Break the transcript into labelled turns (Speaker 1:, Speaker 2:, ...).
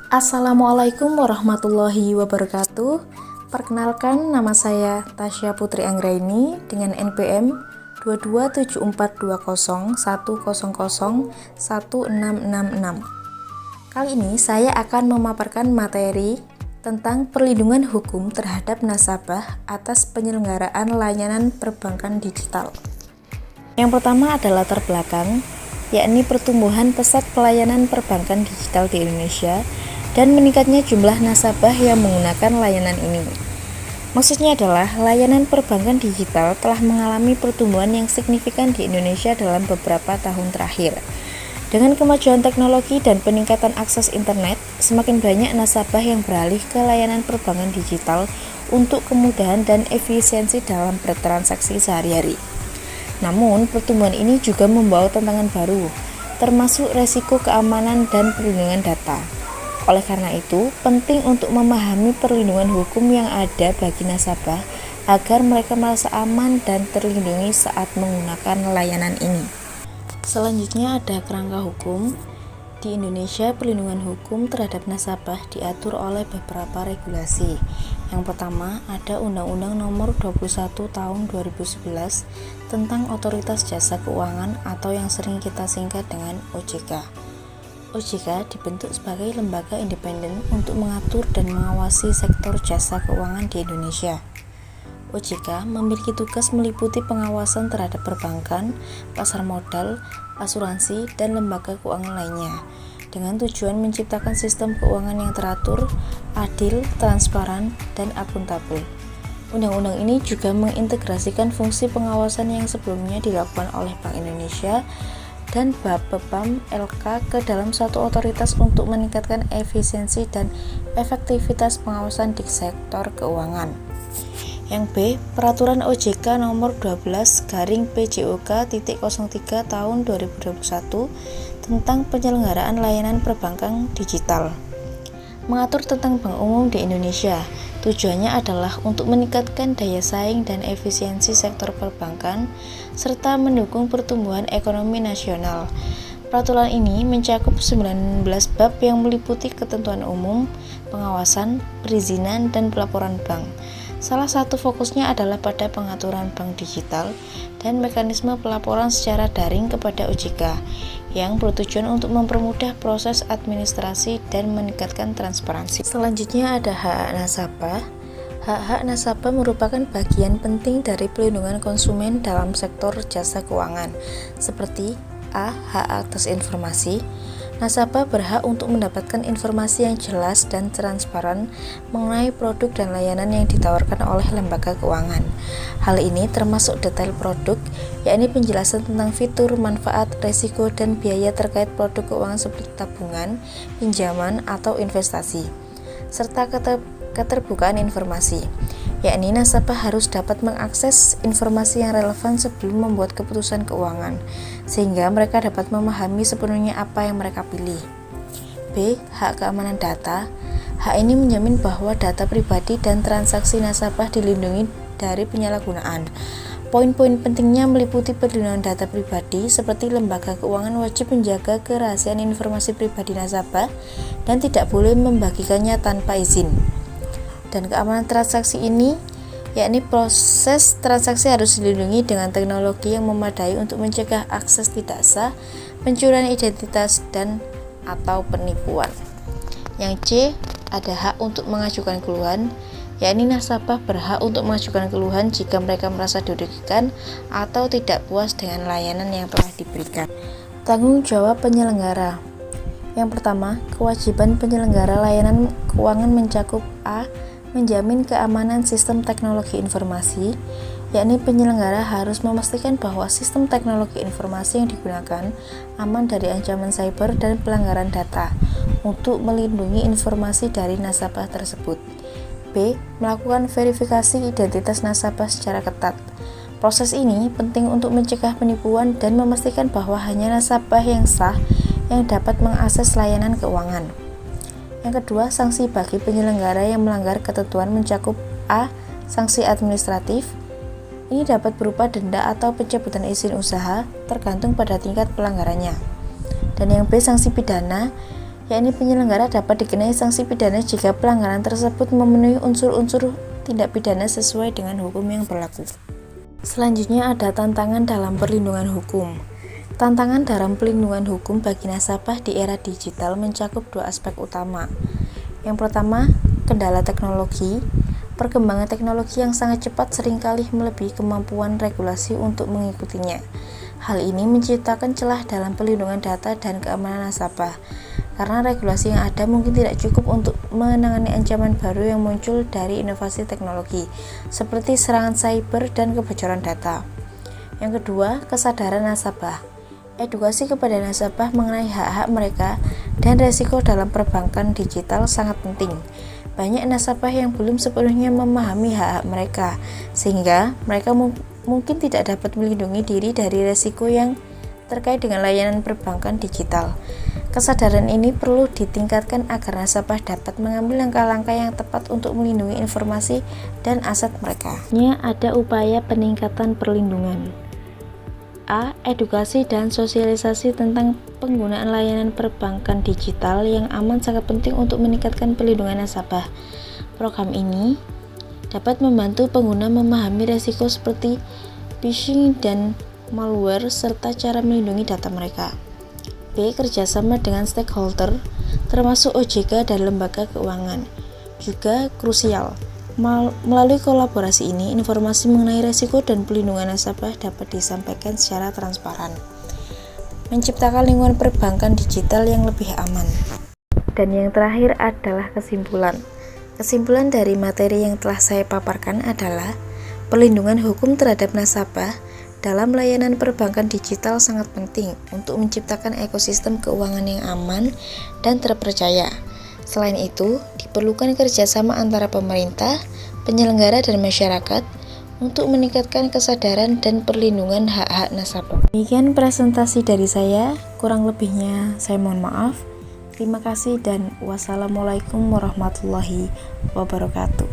Speaker 1: Assalamualaikum warahmatullahi wabarakatuh. Perkenalkan, nama saya Tasya Putri Anggraini dengan NPM 224201001001666. Kali ini saya akan memaparkan materi tentang perlindungan hukum terhadap nasabah atas penyelenggaraan layanan perbankan digital. Yang pertama adalah latar belakang, yakni pertumbuhan pesat pelayanan perbankan digital di Indonesia dan meningkatnya jumlah nasabah yang menggunakan layanan ini. Maksudnya adalah layanan perbankan digital telah mengalami pertumbuhan yang signifikan di Indonesia dalam beberapa tahun terakhir. Dengan kemajuan teknologi dan peningkatan akses internet, semakin banyak nasabah yang beralih ke layanan perbankan digital untuk kemudahan dan efisiensi dalam bertransaksi sehari-hari. Namun, pertumbuhan ini juga membawa tantangan baru, termasuk resiko keamanan dan perlindungan data. Oleh karena itu, penting untuk memahami perlindungan hukum yang ada bagi nasabah agar mereka merasa aman dan terlindungi saat menggunakan layanan ini. Selanjutnya ada kerangka hukum. Di Indonesia, perlindungan hukum terhadap nasabah diatur oleh beberapa regulasi. Yang pertama, ada Undang-Undang Nomor 21 Tahun 2011 tentang Otoritas Jasa Keuangan atau yang sering kita singkat dengan OJK. OJK dibentuk sebagai lembaga independen untuk mengatur dan mengawasi sektor jasa keuangan di Indonesia. OJK memiliki tugas meliputi pengawasan terhadap perbankan, pasar modal, asuransi, dan lembaga keuangan lainnya, dengan tujuan menciptakan sistem keuangan yang teratur, adil, transparan, dan akuntabel. Undang-undang ini juga mengintegrasikan fungsi pengawasan yang sebelumnya dilakukan oleh Bank Indonesia dan Bapepam LK ke dalam satu otoritas untuk meningkatkan efisiensi dan efektivitas pengawasan di sektor keuangan. Yang B, Peraturan OJK Nomor 12/PJOK.03 Tahun 2021 tentang penyelenggaraan layanan perbankan digital, mengatur tentang bank umum di Indonesia. Tujuannya adalah untuk meningkatkan daya saing dan efisiensi sektor perbankan serta mendukung pertumbuhan ekonomi nasional. Peraturan ini mencakup 19 bab yang meliputi ketentuan umum, pengawasan, perizinan, dan pelaporan bank. Salah satu fokusnya adalah pada pengaturan bank digital dan mekanisme pelaporan secara daring kepada OJK yang bertujuan untuk mempermudah proses administrasi dan meningkatkan transparansi. Selanjutnya ada hak-hak nasabah. Hak-hak nasabah merupakan bagian penting dari pelindungan konsumen dalam sektor jasa keuangan, seperti A. Hak atas informasi. Nasabah berhak untuk mendapatkan informasi yang jelas dan transparan mengenai produk dan layanan yang ditawarkan oleh lembaga keuangan. Hal ini termasuk detail produk, yakni penjelasan tentang fitur, manfaat, risiko, dan biaya terkait produk keuangan seperti tabungan, pinjaman, atau investasi, serta keterbukaan informasi, yakni nasabah harus dapat mengakses informasi yang relevan sebelum membuat keputusan keuangan, sehingga mereka dapat memahami sepenuhnya apa yang mereka pilih. B. Hak keamanan data. Hak ini menjamin bahwa data pribadi dan transaksi nasabah dilindungi dari penyalahgunaan. Poin-poin pentingnya meliputi perlindungan data pribadi, seperti lembaga keuangan wajib menjaga kerahasiaan informasi pribadi nasabah dan tidak boleh membagikannya tanpa izin. Dan keamanan transaksi ini, yakni proses transaksi harus dilindungi dengan teknologi yang memadai untuk mencegah akses tidak sah, pencurian identitas, dan atau penipuan. Yang C, ada hak untuk mengajukan keluhan, yakni nasabah berhak untuk mengajukan keluhan jika mereka merasa dirugikan atau tidak puas dengan layanan yang telah diberikan. Tanggung jawab penyelenggara. Yang pertama, kewajiban penyelenggara layanan keuangan mencakup A. Menjamin keamanan sistem teknologi informasi, yakni penyelenggara harus memastikan bahwa sistem teknologi informasi yang digunakan aman dari ancaman cyber dan pelanggaran data untuk melindungi informasi dari nasabah tersebut. B. Melakukan verifikasi identitas nasabah secara ketat. Proses ini penting untuk mencegah penipuan dan memastikan bahwa hanya nasabah yang sah yang dapat mengakses layanan keuangan. Yang kedua, sanksi bagi penyelenggara yang melanggar ketentuan mencakup A. Sanksi administratif. Ini dapat berupa denda atau pencabutan izin usaha tergantung pada tingkat pelanggarannya. Dan yang B. Sanksi pidana. yakni penyelenggara dapat dikenai sanksi pidana jika pelanggaran tersebut memenuhi unsur-unsur tindak pidana sesuai dengan hukum yang berlaku. Selanjutnya ada tantangan dalam perlindungan hukum. Tantangan dalam pelindungan hukum bagi nasabah di era digital mencakup dua aspek utama. Yang pertama, kendala teknologi. Perkembangan teknologi yang sangat cepat seringkali melebihi kemampuan regulasi untuk mengikutinya. Hal ini menciptakan celah dalam perlindungan data dan keamanan nasabah, karena regulasi yang ada mungkin tidak cukup untuk menangani ancaman baru yang muncul dari inovasi teknologi, seperti serangan cyber dan kebocoran data. Yang kedua, kesadaran nasabah. Edukasi kepada nasabah mengenai hak-hak mereka dan resiko dalam perbankan digital sangat penting. Banyak nasabah yang belum sepenuhnya memahami hak-hak mereka, sehingga mereka mungkin tidak dapat melindungi diri dari resiko yang terkait dengan layanan perbankan digital. Kesadaran ini perlu ditingkatkan agar nasabah dapat mengambil langkah-langkah yang tepat untuk melindungi informasi dan aset mereka. Ada upaya peningkatan perlindungan. A. Edukasi dan sosialisasi tentang penggunaan layanan perbankan digital yang aman sangat penting untuk meningkatkan perlindungan nasabah. Program ini dapat membantu pengguna memahami risiko seperti phishing dan malware serta cara melindungi data mereka. B. Kerjasama dengan stakeholder termasuk OJK dan lembaga keuangan juga krusial. Melalui kolaborasi ini, informasi mengenai risiko dan pelindungan nasabah dapat disampaikan secara transparan, menciptakan lingkungan perbankan digital yang lebih aman. Dan yang terakhir adalah kesimpulan. Kesimpulan dari materi yang telah saya paparkan adalah perlindungan hukum terhadap nasabah dalam layanan perbankan digital sangat penting untuk menciptakan ekosistem keuangan yang aman dan terpercaya. Selain itu, diperlukan kerjasama antara pemerintah, penyelenggara, dan masyarakat untuk meningkatkan kesadaran dan perlindungan hak-hak nasabah. Demikian presentasi dari saya, kurang lebihnya saya mohon maaf. Terima kasih dan wassalamualaikum warahmatullahi wabarakatuh.